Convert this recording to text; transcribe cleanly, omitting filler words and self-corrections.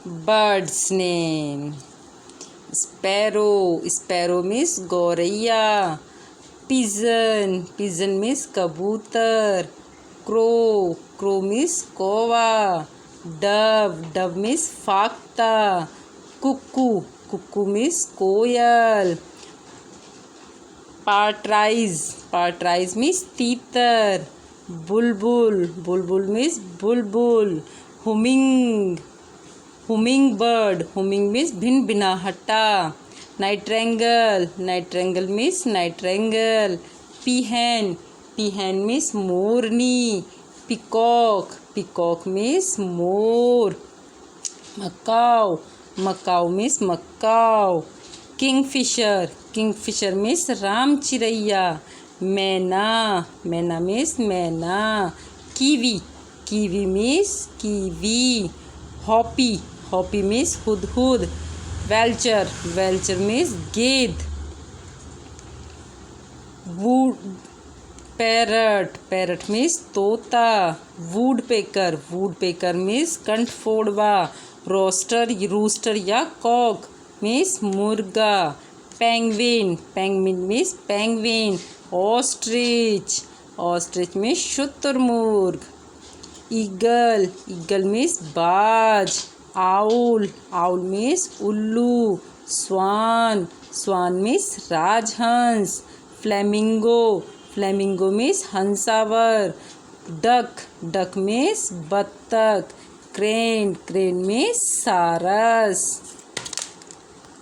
Bird's name. Sparrow. Sparrow means गौरैया. Pigeon. Pigeon means कबूतर. Crow. Crow means कौवा. Dove. Dove means फाख्ता. Cuckoo. Cuckoo means कोयल. Partridge. Partridge means तीतर. Bulbul. Bulbul means बुलबुल. Hummingbird. Humming means भिनभिनाहटा. Nightingale. Nightingale means nightingale. Peahen. Peahen means मोरनी. Peacock. Peacock means मोर. Macaw. Macaw means macaw. Kingfisher. Kingfisher means Ram चिरैया. मैना. मैना means मैना. Kiwi. Kiwi means kiwi. Hoppy. Hoppy means hudhud. Vulture. Vulture means गेद. Wood. Parrot. Parrot means तोता. Woodpecker. Woodpecker means कंठ फोड़वा. Rooster या cock means मुर्गा. Penguin. Penguin means penguin. Ostrich. Ostrich means शुतुरमुर्ग. Eagle. Eagle means बाज. Owl. Owl means उल्लू. Swan. Swan means राजहंस. Flamingo. Flamingo means हंसावर. Duck. Duck means बत्तख. Crane. Crane means सारस.